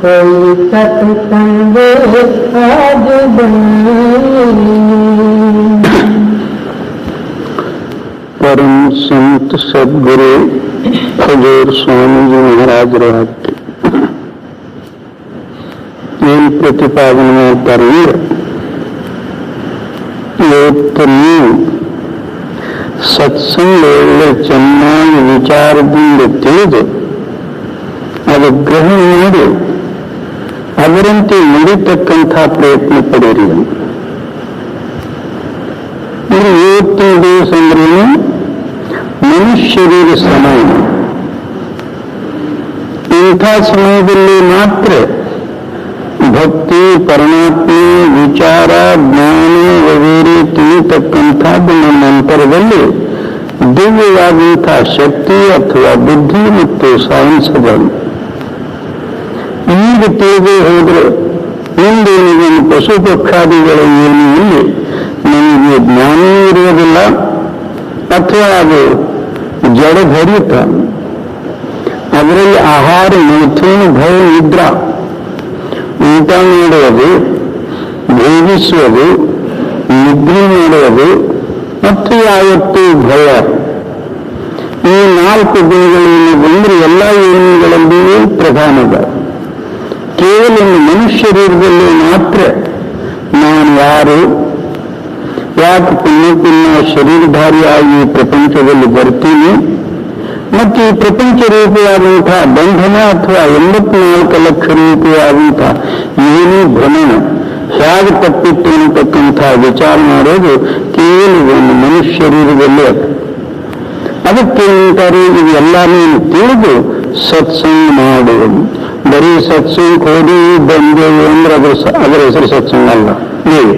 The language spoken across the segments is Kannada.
कोई सत्संग आज परम संत सदगुरु हजूर स्वामी जी महाराज रहते इन प्रतिपादन में करें ಸತ್ಸಂಗ ಒಳ್ಳೆ ಚೆನ್ನಾಗಿ ವಿಚಾರದಿಂದ ತಿಳಿದು ಅದು ಗ್ರಹಣ ಮಾಡಿ ಅದರಂತೆ ನಡೀತಕ್ಕಂಥ ಪ್ರಯತ್ನ ಪಡೆಯಿರಿ. ಇವತ್ತಿನ ದಿವಸ ಅಂದ್ರೆ ಮನುಷ್ಯರಿಗೆ ಸಮಯ. ಇಂಥ ಸಮಯದಲ್ಲಿ ಮಾತ್ರ ಭಕ್ತಿ, ಪರಮಾತ್ಮ, ವಿಚಾರ, ಜ್ಞಾನ ವಗೇರೆ ತಿಳಿತಕ್ಕಂಥದ್ದು ನಮ್ಮ ಅಂತರದಲ್ಲಿ ದಿವ್ಯವಾದಂಥ ಶಕ್ತಿ ಅಥವಾ ಬುದ್ಧಿ ಮತ್ತು ಸಾಯಿಸಬಲ್ಲ. ಈಗ ತಿಳಿದೇ ಹೋದರೆ ಮುಂದೆ ನಿಮಗೆ ಪಶು ಪಕ್ಷಾದಿಗಳ ಏನು ಇಲ್ಲಿ ನಮಗೆ ಜ್ಞಾನ ಇರುವುದಿಲ್ಲ ಅಥವಾ ಅದು ಜಡಭರಿತ. ಅದರಲ್ಲಿ ಆಹಾರ, ಮೈಥುನ, ಭಯ, ನಿದ್ರಾ, ಊಟ ಮಾಡುವುದು, ಭೋಗಿಸುವುದು, ನಿದ್ರೆ ಮಾಡುವುದು ಮತ್ತು ಯಾವತ್ತೂ ಭಯ, ಈ 4 ಗುಣಗಳೇನು ಬಂದರೆ ಎಲ್ಲ ಯೋನಿಗಳಲ್ಲಿಯೂ ಪ್ರಧಾನದ. ಕೇವಲ ಮನುಷ್ಯರಲ್ಲಿ ಮಾತ್ರ ನಾನು ಯಾರು, ಯಾಕೆ ಪುಣ್ಯ ಶರೀರಧಾರಿಯಾಗಿ ಪ್ರಪಂಚದಲ್ಲಿ ಬರ್ತೀನಿ ಮತ್ತು ಈ ಪ್ರಪಂಚ ರೂಪಿಯಾದಂತಹ ಬಂಧನ ಅಥವಾ 84 ಲಕ್ಷ ರೂಪಿಯಾದಂತಹ ಏನು ಭ್ರಮಣ ಹೇಗೆ ತಪ್ಪಿತ್ತು ಅನ್ನತಕ್ಕಂತಹ ವಿಚಾರ ಮಾಡೋದು ಕೇವಲ ಒಂದು ಮನುಷ್ಯ ಶರೀರದಲ್ಲೇ. ಅದಕ್ಕೆ ಅಂತಾರೆ ಇವೆಲ್ಲನೂ ತಿಳಿದು ಸತ್ಸಂಗ ಮಾಡುವುದು. ಬರೀ ಸತ್ಸಂಗ ಹೋಗಿ ಬಂದೇವು ಅಂದ್ರೆ ಅದರ ಹೆಸರು ಸತ್ಸಂಗ ಅಲ್ಲ. ನೀವು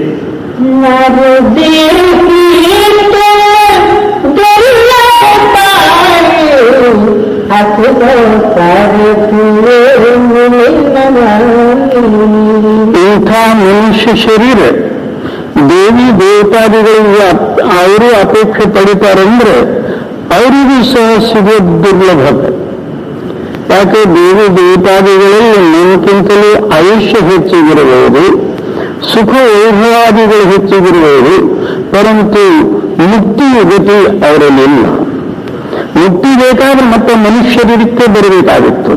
ಇಂಥ ಮನುಷ್ಯ ಶರೀರ ದೇವಿ ದೇವತಾದಿಗಳಿಗೆ ಅವರು ಅಪೇಕ್ಷೆ ಪಡಿತಾರಂದ್ರೆ ಅವರಿಗೂ ಸಹ ಸಿಗೋದು ದುರ್ಲಭ. ಯಾಕೆ ದೇವಿ ದೇವತಾದಿಗಳಲ್ಲಿ ನಮಗಿಂತಲೂ ಆಯುಷ್ಯ ಹೆಚ್ಚಿಗಿರಬಹುದು, ಸುಖ ವೈಭವಾದಿಗಳು ಹೆಚ್ಚಿಗಿರಬಹುದು, ಪರಂತು ಮುಕ್ತಿ ಗತಿ ಅವರಲ್ಲಿಲ್ಲ. ಮುಕ್ತಿ ಬೇಕಾದ್ರೆ ಮತ್ತೆ ಮನುಷ್ಯರಿಗೆ ಬರಬೇಕಾಗಿತ್ತು.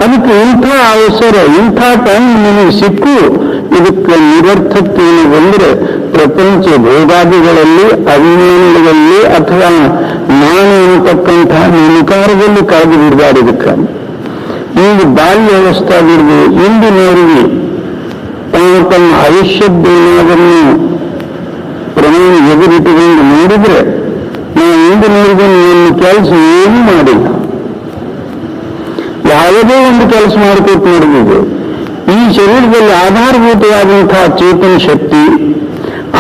ಅದಕ್ಕೆ ಇಂಥ ಅವಸರ, ಇಂಥ ಟೈಮ್ ನಿಮಗೆ ಸಿಕ್ಕು ಇದಕ್ಕೆ ನಿರರ್ಥಕ್ಕೇನು ಬಂದರೆ ಪ್ರಪಂಚ ಭೋಗಾದಿಗಳಲ್ಲಿ, ಅಭಿಮಾನಗಳಲ್ಲಿ ಅಥವಾ ನಾನು ಅನ್ನತಕ್ಕಂತಹ ನಿಂಕಾರದಲ್ಲಿ ಕಳೆದು ಬಿಡಬಾರ್ದಕ್ಕೆ. ಈಗ ಬಾಲ್ಯ ಅವಸ್ಥಾಗಿರ್ಬೋದು, ಇಂದಿನವರಿಗೆ ತಮ್ಮ ಆಯುಷ್ಯದ್ದೇನಾದನ್ನು ಪ್ರಮಾಣ ಎದುರಿಟ್ಟುಕೊಂಡು ನೋಡಿದ್ರೆ ನಾವು ಇಂದಿನವರೆಗೂ ನನ್ನ ಕೆಲಸ ಏನೂ ಮಾಡಿಲ್ಲ. ಯಾವುದೇ ಒಂದು ಕೆಲಸ ಮಾಡಿಕೊಟ್ಟು ನೋಡಿದ್ದು ಈ ಶರೀರದಲ್ಲಿ ಆಧಾರಭೂತವಾದಂತಹ ಚೇತನ ಶಕ್ತಿ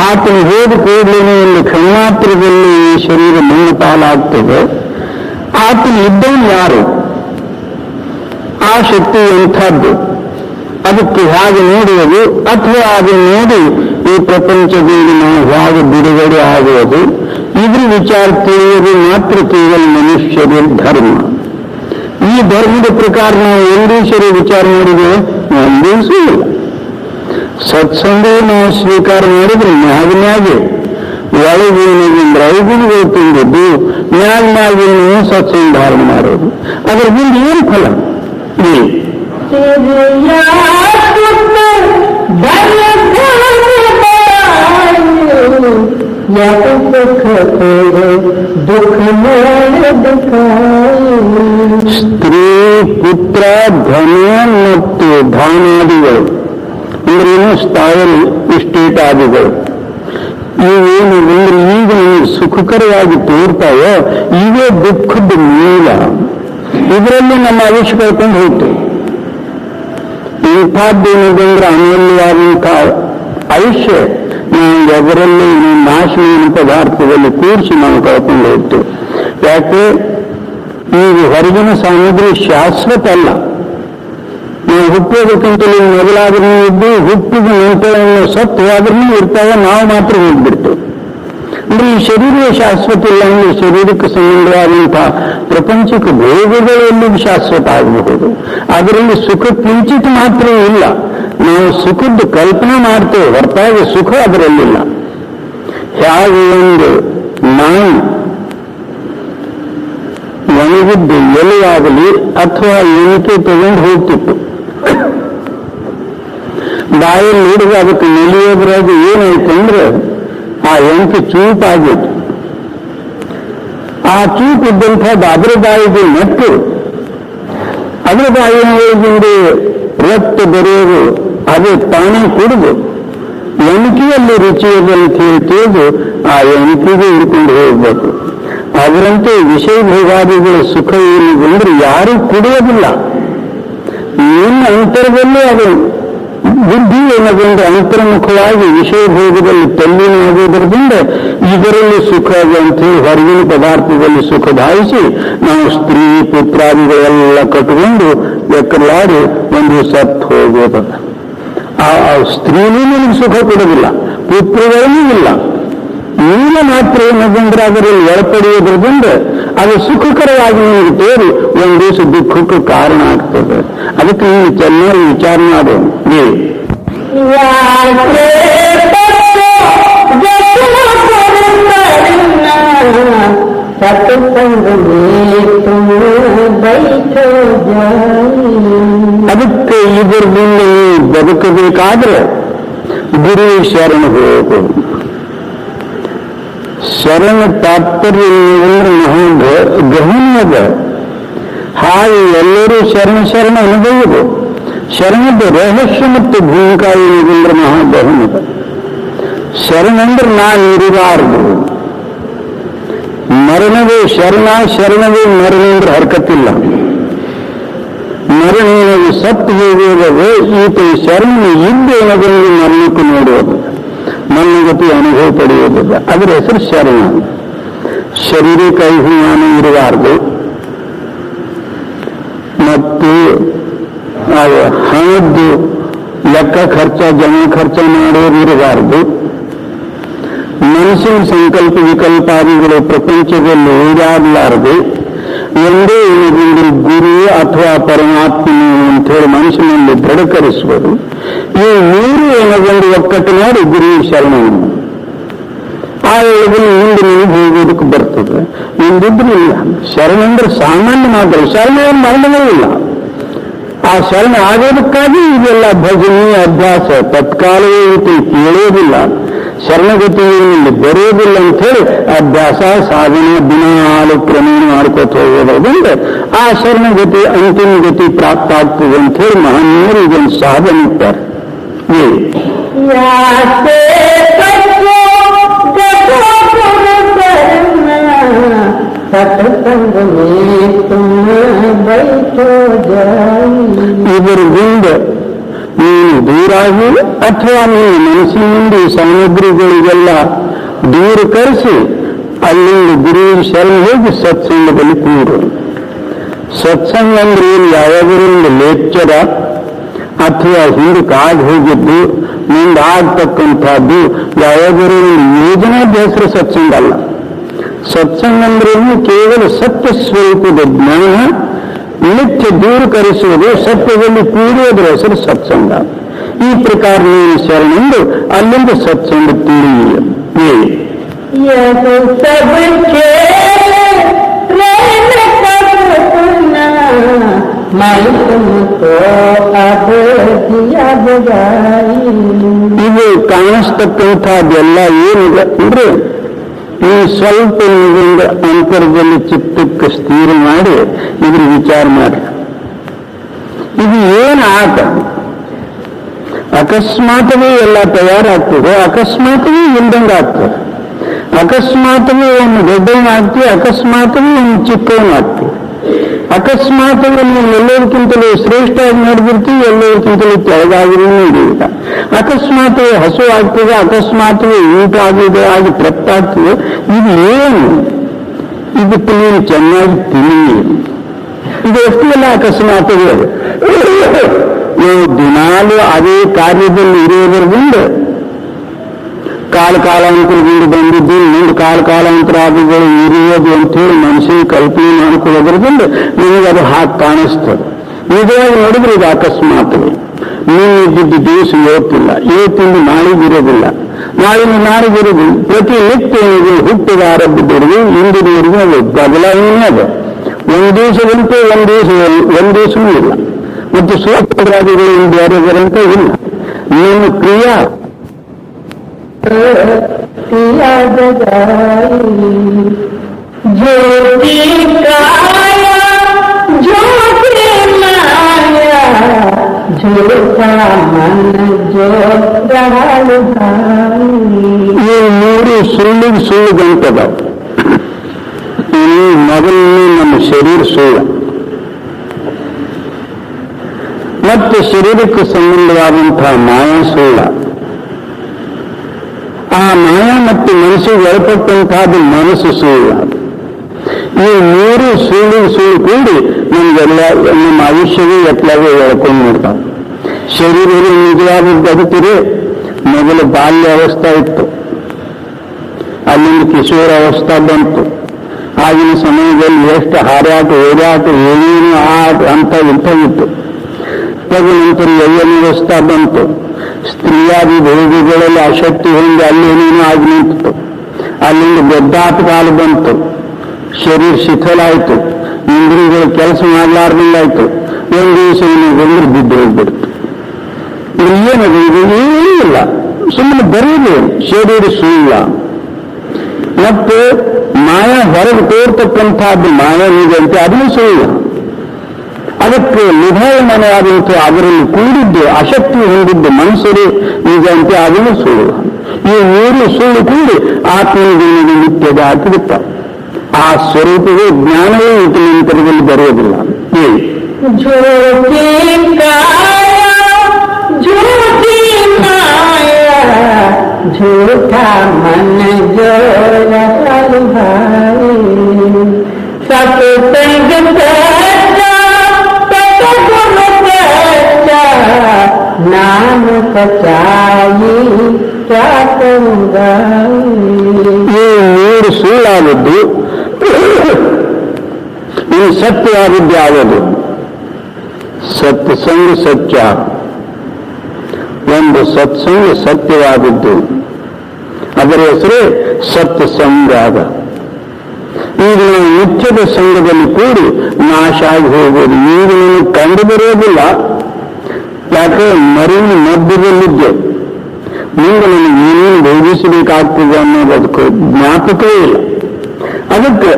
ಆತನು ಹೋದ ಕೂಡಲೇ ಒಂದು ಕ್ಷಣಮಾತ್ರದಲ್ಲಿ ಈ ಶರೀರ ಮಣ್ಣು ಪಾಲಾಗ್ತದೆ. ಆತನು ಇದ್ದವನು ಯಾರು? ಆ ಶಕ್ತಿ ಎಂಥದ್ದು? ಅದಕ್ಕೆ ಹೇಗೆ ನೋಡುವುದು ಅಥವಾ ಅದನ್ನು ನೋಡಿ ಈ ಪ್ರಪಂಚದಲ್ಲಿ ನಾವು ಹೇಗೆ ಬಿಡುಗಡೆ ಆಗುವುದು, ಇದ್ರ ವಿಚಾರ ತಿಳಿಯುವುದು ಮಾತ್ರ ಕೇವಲ ಮನುಷ್ಯರ ಧರ್ಮ. ಈ ಧರ್ಮದ ಪ್ರಕಾರ ನಾವು ಎಂದೀಶ್ವರ ವಿಚಾರ ಮಾಡಿದ್ದೇವೆ, ಒಂದೇಸೂ ಇಲ್ಲ. ಸತ್ಸಂಗ ನಾವು ಸ್ವೀಕಾರ ಮಾಡಿದ್ರೆ ಮ್ಯಾಗೆ ಒಳಗೇನಿದ್ರೆ ಐಗುಣಿಗಳು ತುಂಬಿದ್ದು ಮ್ಯಾಗೇನು ಸತ್ಸಂಗ ಧಾರಣ ಮಾಡೋದು. ಅದರ ಮುಂದೆ ಏನು ಫಲ? ಸ್ತ್ರೀ, ಪುತ್ರ, ಧನ ಮತ್ತು ಧಾನ್ಯಾದಿಗಳು ಅಂದ್ರೇನು ಸ್ಥಾವರಿ ಇಸ್ಟೇಟ್ ಆದಿಗಳು ಇವೇನು ಅಂದ್ರೆ ಈಗ ನಮಗೆ ಸುಖಕರವಾಗಿ ತೋರ್ತಾವೋ ಇವೇ ದುಃಖದ ಮೂಲ. ಇದರಲ್ಲಿ ನಮ್ಮ ಆಯುಷ್ಯ ಕಳ್ಕೊಂಡು ಹೋಗ್ತು. ಇಂಥದ್ದೇನಿದೆ ಅಮೂಲ್ಯವಾದಂಥ ಆಯುಷ್ಯ ನಾವು ಅದರಲ್ಲಿ ನಾಶನ ಪದಾರ್ಥದಲ್ಲಿ ಕೂರಿಸಿ ನಾವು ಕಳ್ಕೊಂಡು ಹೋಗ್ತೇವೆ. ಯಾಕೆ ಈಗ ಹೊರಗಿನ ಸಾಮಗ್ರಿ ಶಾಶ್ವತ ಅಲ್ಲ. ನಾವು ಹುಟ್ಟೋದಕ್ಕಿಂತಲೂ ಮೊದಲಾದ್ರೂ ಇದ್ದು ಹುಟ್ಟಿದ ನಂತರ ಸತ್ವಾದ್ರೂ ಇರ್ತಾವೆ, ನಾವು ಮಾತ್ರ ಹೋಗ್ಬಿಡ್ತೇವೆ. ಅಂದ್ರೆ ಈ ಶರೀರವೇ ಶಾಶ್ವತ ಇಲ್ಲ ಅಂದ್ರೆ ಶರೀರಕ್ಕೆ ಸಂಬಂಧವಾದಂತಹ ಪ್ರಪಂಚಕ್ಕೆ ಭೋಗಗಳಲ್ಲಿ ಶಾಶ್ವತ ಆಗಬಹುದು. ಅದರಲ್ಲಿ ಸುಖ ಕಿಂಚಿತ್ ಮಾತ್ರ ಇಲ್ಲ. ನಾವು ಸುಖದ ಕಲ್ಪನೆ ಮಾಡ್ತೇವೆ ಹೊರತಾಗಿ ಸುಖ ಅದರಲ್ಲಿಲ್ಲ. ಹೇಗೆ ಒಂದು ನಾವು ಒಣಗಿದ್ದು ಎಲೆಯಾಗಲಿ ಅಥವಾ ಎಣಿಕೆ ತಗೊಂಡು ಹೋಗ್ತಿತ್ತು, ಬಾಯಲ್ಲಿ ಹಿಡಿದು ಅದಕ್ಕೆ ನೆಲೆಯೋದ್ರಾಗ ಏನಾಯ್ತಂದ್ರೆ ಆ ಎಣಿಕೆ ಚೂಪಾಗಿತ್ತು. ಆ ಚೂಪಿದ್ದಂಥದ್ದು ಅದರ ಬಾಯಿಗೆ ನೆಟ್ಟು ಅದರ ಬಾಯಿಯಿಂದ ರಕ್ತ ಬರೆಯೋದು ಅದೇ ತಾನೇ ಕುಡಿದು ಎಣಿಕೆಯಲ್ಲಿ ರುಚಿಯದಂತ ತಿಳಿದು ಆ ಎಣಿಕೆಗೆ ಹಿಡ್ಕೊಂಡು ಹೋಗ್ಬೇಕು. ಅದರಂತೆ ವಿಷಯ ಭೋಗಾದಿಗಳ ಸುಖ ಏನು ಬಂದ್ರೆ ಯಾರೂ ಕುಡಿಯೋದಿಲ್ಲ. ಏನು ಅಂತರದಲ್ಲಿ ಅದು ಬುದ್ಧಿ ಏನದಂದ್ರೆ ಅಂತರ್ಮುಖವಾಗಿ ವಿಷಯ ಭೋಗದಲ್ಲಿ ತಲ್ಲೀನಾಗುವುದರಿಂದ ಇದರಲ್ಲಿ ಸುಖ ಅಂತ ಹೇಳಿ ಹೊರಗಿನ ಪದಾರ್ಥದಲ್ಲಿ ಸುಖ ಭಾವಿಸಿ ನಾವು ಸ್ತ್ರೀ ಪುತ್ರಾದಿಗಳೆಲ್ಲ ಕಟ್ಟಿಕೊಂಡು ಎಕ್ಕಲಾಡಿ ಒಂದು ಸತ್ತು ಹೋಗೋದ. ಆ ಸ್ತ್ರೀನೂ ನಿಮಗೆ ಸುಖ ಕೊಡೋದಿಲ್ಲ, ಪುತ್ರಗಳೂ ಇಲ್ಲ. ನೀನು ಮಾತ್ರ ಏನದಂದ್ರೆ ಅದರಲ್ಲಿ ಒಳಪಡೆಯೋದ್ರಿಂದ ಅದು ಸುಖಕರವಾಗಿ ನಿಮಗೆ ತೋರಿ ಒಂದು ದಿವಸ ದುಃಖಕ್ಕೆ ಕಾರಣ ಆಗ್ತದೆ. ಅದಕ್ಕೆ ನೀವು ಚೆನ್ನಾಗಿ ವಿಚಾರ ಮಾಡು. ಅದಕ್ಕೆ ಇದರಿಂದ ನೀವು ಬದುಕಬೇಕಾದ್ರೆ ಗುರು ಶರಣ ಹೋಗು. ಶರಣ ತಾತ್ಪರ್ಯ ಅಂದ್ರೆ ಗಹನದ ಹಾಗೆ ಎಲ್ಲರೂ ಶರಣ ಅನುಭವದು. ಶರಣದ ರಹಸ್ಯ ಮತ್ತು ಭೂಮಿಕಾ ಏನಿದ್ರೆ ಮಹಾಗಹನದ. ಶರಣಂದ್ರೆ ನಾನಿರಬಾರದು. ಮರಣವೇ ಶರಣವೇ ಮರಣ ಅಂದ್ರೆ ಹರಕತ್ತಿಲ್ಲ. ಮರಣವು ಸತ್ತು ಹೋಗುವುದೇ ಈತ ಶರಣ ಇದ್ದು ಏನದನ್ನು ಮರಣಕ್ಕೆ ನೋಡುವುದು, ಮರಣಗತಿ ಅನುಭವ ಪಡೆಯುವುದಿಲ್ಲ. ಅದರ ಹೆಸರು ಶರಣ. ಶರೀರಕ್ಕೆ ಅಭಿಮಾನ ಇರಬಾರದು ಮತ್ತು ಹಣದ್ದು ಲೆಕ್ಕ ಖರ್ಚ ಜನ ಖರ್ಚ ಮಾಡೋದು ಇರಬಾರದು. ಮನಸ್ಸಿನ ಸಂಕಲ್ಪ ವಿಕಲ್ಪಾದಿಗಳು ಪ್ರಪಂಚದಲ್ಲಿ ಓಡಾಡಲಾರದು. ಒಂದೇ ಏನೆಂದರೆ ಗುರು ಅಥವಾ ಪರಮಾತ್ಮನು ಅಂತ ಹೇಳಿ ಮನಸ್ಸಿನಲ್ಲಿ ದೃಢಕರಿಸುವುದು. ಈ ಮೂರು ಏನದೊಂದು ಒಕ್ಕಟ್ಟು ಮಾಡಿ ಗುರು ಶರಣವನ್ನು ಆ ವೇಳೆಯಲ್ಲಿ ಮುಂದೆ ನೀವು ಹೋಗೋದಕ್ಕೆ ಬರ್ತದೆ. ಇಂದಿದ್ರು ಇಲ್ಲ. ಶರಣಂದ್ರೆ ಸಾಮಾನ್ಯ ಮಾತ್ರ. ಶರಣ ಮರಣವೇ ಇಲ್ಲ. ಆ ಶರಣ ಆಗೋದಕ್ಕಾಗಿ ಇದೆಲ್ಲ ಭಜನೆ ಅಭ್ಯಾಸ ತತ್ಕಾಲವೇ ಇದು ಕೇಳೋದಿಲ್ಲ. ಶರಣಗತಿಯಲ್ಲಿ ಬರೋದಿಲ್ಲ ಅಂತ ಹೇಳಿ ಅಭ್ಯಾಸ ಸಾಧನೆ ದಿನಾಲು ಕ್ರಮೇಣ ಮಾಡ್ಕೋತ ಹೋಗೋದ್ರಿಂದ ಆ ಶರಣಗತಿ ಅಂತಿಮ ಗತಿ ಪ್ರಾಪ್ತ ಆಗ್ತದೆ ಅಂತ ಹೇಳಿ ಮಹನೀಯರು ಇದನ್ನು ಸಾಧನೆ ಇರ್ತಾರೆ. ಇದರಿಂದ ನೀನು ದೂರಾಗಿ ಅಥವಾ ನೀನು ಮನಸ್ಸಿನಿಂದ ಈ ಸಾಮಗ್ರಿಗಳಿಗೆಲ್ಲ ದೂರ ಕರೆಸಿ ಅಲ್ಲಿಂದ ಗುರು ಶರಣ ಹೋಗಿ ಸತ್ಸಂಗದಲ್ಲಿ ಕೂರು. ಸತ್ಸಂಗ ಅಂದ್ರೆ ಏನು? ಯಾವಾಗರಿಂದ ಲೆಕ್ಚರ ಅಥವಾ ಹಿಂದಕ್ಕೆ ಆಗಿ ಹೋಗಿದ್ದು ಮುಂದೆ ಆಗ್ತಕ್ಕಂಥದ್ದು ಯಾವಾಗರಿಂದ ಯೋಜನಾದ ಹೆಸರು ಸತ್ಸಂಗ ಅಲ್ಲ. ಸತ್ಸಂಗ ಅಂದ್ರೇನು? ಕೇವಲ ಸತ್ಯ ಸ್ವರೂಪದ ಜ್ಞಾನ ನಿತ್ಯ ದೂರ ಕರೆಸುವುದು, ಸತ್ಯದಲ್ಲಿ ಕೂಡುವುದರ ಹೆಸರು ಸತ್ಸಂಗ. ಈ ಪ್ರಕಾರ ನೀನು ಶರಣೆಂದು ಅಲ್ಲಿಂದ ಸತ್ಸಂಗ ತಿಳಿಯ. ಇದು ಕಾಣಿಸ್ತಕ್ಕಂಥದ್ದೆಲ್ಲ ಏನಿದೆ ಅಂದ್ರೆ ಈ ಸ್ವಲ್ಪ ನಿಮ್ಮಿಂದ ಅಂತರದಲ್ಲಿ ಚಿತ್ತಕ್ಕೆ ಸ್ಥಿರ ಮಾಡಿ ಇದ್ರ ವಿಚಾರ ಮಾಡಿ. ಇದು ಏನು ಆಟ? ಅಕಸ್ಮಾತವೇ ಎಲ್ಲ ತಯಾರಾಗ್ತದೆ, ಅಕಸ್ಮಾತವೇ ಇಲ್ದಂಗೆ ಆಗ್ತದೆ. ಅಕಸ್ಮಾತವೇ ಒಂದು ದೊಡ್ಡವನಾಗ್ತೀವಿ, ಅಕಸ್ಮಾತವೇ ಒಂದು ಚಿಕ್ಕವನಾಗ್ತೀವಿ. ಅಕಸ್ಮಾತವೇ ನೀವು ಎಲ್ಲರಿಗಿಂತಲೂ ಶ್ರೇಷ್ಠವಾಗಿ ನೋಡ್ಬಿಡ್ತೀವಿ, ಎಲ್ಲರಿಗಿಂತಲೂ ಕೆಳಗಾಗಿಯೂ ನಡೆಯುತ್ತ. ಅಕಸ್ಮಾತವೇ ಹಸು ಆಗ್ತದೆ, ಅಕಸ್ಮಾತವೇ ಊಟ ಆಗಿದೆ ಆಗಿ ತಪ್ಪಾಗ್ತದೆ. ಇದು ಏನು? ಇದಕ್ಕೆ ನೀವು ಚೆನ್ನಾಗಿ ತಿಳಿಯಿ. ಇದು ಎಷ್ಟು ಎಲ್ಲ ಅಕಸ್ಮಾತವೇ ಅದು. ನೀವು ದಿನಾಲೂ ಅದೇ ಕಾರ್ಯದಲ್ಲಿ ಇರುವುದರಿಂದ ಕಾಲಾಂತರದಿಂದ ಬಂದಿದ್ದು ಮುಂದೆ ಕಾಲಾಂತರ ಆದಿಗಳು ಇರುವುದು ಅಂತೇಳಿ ಮನುಷ್ಯನ ಕಲ್ಪನೆ ಮಾಡಿಕೊಳ್ಳೋದ್ರಿಂದ ನಿಮಗೆ ಅದು ಹಾಗೆ ಕಾಣಿಸ್ತದೆ. ನಿಜವಾಗಿ ನೋಡಿದ್ರೆ ಇದು ಅಕಸ್ಮಾತ್. ನೀವು ಇದ್ದಿದ್ದು ದಿವಸ ಇವತ್ತಿಂದ ನಾಳಿಗಿರೋದಿಲ್ಲ, ನಾಳಿಗಿರೋದಿಲ್ಲ. ಪ್ರತಿನಿತ್ಯ ಹುಟ್ಟಿದ ಆರಂಭದವರೆಗೂ ಇಂದಿನವರೆಗೂ ಅದು ಬದಲಾವಣೆ ಅದ. ಒಂದು ದಿವಸದಂತೆ ಒಂದು ದಿವಸವೂ ಇಲ್ಲ. ಮತ್ತು ಸ್ವರಾದಿಗಳು ಬೇರೆದರಂತೆ ಇಲ್ಲ. ನಿಮ್ಮ ಕ್ರಿಯಾ ज्योति काया ज्योति माया झूठा मन जो रहल भाई. ಈ ಮೂರು ಸುಳ್ಳು ಗಂಟದ. ಮೊದಲನೇ ನಮ್ಮ ಶರೀರ ಸುಳ್ಳು, ಮತ್ತು ಶರೀರಕ್ಕೆ ಸಂಬಂಧವಾದಂತಹ ಮಾಯಾ ಸುಳ್ಳ. ಆ ಮಾಯಾ ಮತ್ತು ಮನಸ್ಸಿಗೆ ಒಳಪಟ್ಟಂತಹದ್ದು ಮನಸ್ಸು ಸುಳ್ಳು. ಈ ಮೂರು ಸುಳ್ಳು ಕೂಡಿ ನಮಗೆಲ್ಲ ನಮ್ಮ ಆಯುಷ್ಯವೇ ಎತ್ತಲಾಗೆ ಎಳ್ಕೊಂಡು ನೋಡ್ತಾವೆ. ಶರೀರದಲ್ಲಿ ನಿಜವಾದ ಬದುಕಿದೆ. ಮೊದಲು ಬಾಲ್ಯ ಅವಸ್ಥೆ ಇತ್ತು, ಅಲ್ಲಿಂದ ಕಿಶೋರ ಅವಸ್ಥೆ ಬಂತು. ಆಗಿನ ಸಮಯದಲ್ಲಿ ಎಷ್ಟು ಹಾರಾಟ ಓಡಾಟ ಏನೇನು ಆಟ ಅಂತ ಇಂಥವಿತ್ತು. ತದನಂತರ ಯೌವನಾವಸ್ಥೆ ಬಂತು. ಸ್ತ್ರೀಯಾದಿ ಭೋಗಿಗಳಲ್ಲಿ ಆಸಕ್ತಿ ಹೊಂದಿ ಅಲ್ಲೇನೇನೋ ಆಗಿ ನಿಂತಿತು. ಅಲ್ಲಿಂದ ಗದ್ದಾಟ ಕಾಲ ಬಂತು. ಶರೀರ ಶಿಥಿಲಾಯಿತು, ಇಂದ್ರಿಯಗಳು ಕೆಲಸ ಮಾಡಲಾರ್ದಂಗಾಯ್ತು. ಒಂದು ದಿವಸ ಬಂದ್ರೆ ಬಿದ್ದು ಹೋಗ್ಬಿಡ್ತು. ಏನದು? ಇದು ಏನಿಲ್ಲ, ಸುಮ್ಮನೆ ಬರೀಲಿ ಶರೀರ ಸುಳ್ಳ. ಮತ್ತೆ ಮಾಯಾ ಹೊರಗೆ ತೋರ್ತಕ್ಕಂಥದ್ದು ಮಾಯಾ ನಿಜಂತೆ ಅದನ್ನು ಸುಳ್ಳ. ಅದಕ್ಕೆ ನಿಧಾನವಾದಂತೆ ಅದರಲ್ಲಿ ಕೂಡಿದ್ದು ಆಸಕ್ತಿ ಹೊಂದಿದ್ದು ಮನಸ್ಸರು ನಿಜಂತೆ ಅದನ್ನು ಸುಳ್ಳು. ಈ ಮೂರು ಸುಳ್ಳು ಕೂಡಿ ಆತ್ಮನಿಗೆ ನಿತ್ಯದ ಹಾಕಿಬಿಟ್ಟ. ಆ ಸ್ವರೂಪವೇ ಜ್ಞಾನವೇ ನಂತರದಲ್ಲಿ ಬರೆಯೋದಿಲ್ಲ. ಹೇಳಿ. झूठा मन जो रहल भाई. सत्संग नाम सच्चाई क्या कहूँगा. ಈ ಮೂರು ಸುಳ್ಳಾದದ್ದು, ಈ ಸತ್ಯವಾದದ್ದು ಯಾವುದು? ಸತ್ಸಂಗ ಸತ್ಯ. ಒಂದು ಸತ್ಸಂಗ ಸತ್ಯವಾದದ್ದು, ಅದರ ಹೆಸರೇ ಸತ್ಸಂಗ. ಈಗ ನಾವು ನಿತ್ಯದ ಸಂಘದಲ್ಲಿ ಕೂಡಿ ನಾಶ ಆಗಿ ಹೋಗೋದು ಈಗ ನನಗೆ ಕಂಡು ಬರೋದಿಲ್ಲ. ಯಾಕೆ ಮರಿನ ಮಧ್ಯದಲ್ಲಿದ್ದೆ. ಮುಂದೆ ನನಗೆ ಏನೇನು ಭೋಗಿಸಬೇಕಾಗ್ತದೆ ಅನ್ನೋದು ಅದಕ್ಕೆ ಜ್ಞಾಪಕವೇ ಇಲ್ಲ. ಅದಕ್ಕೆ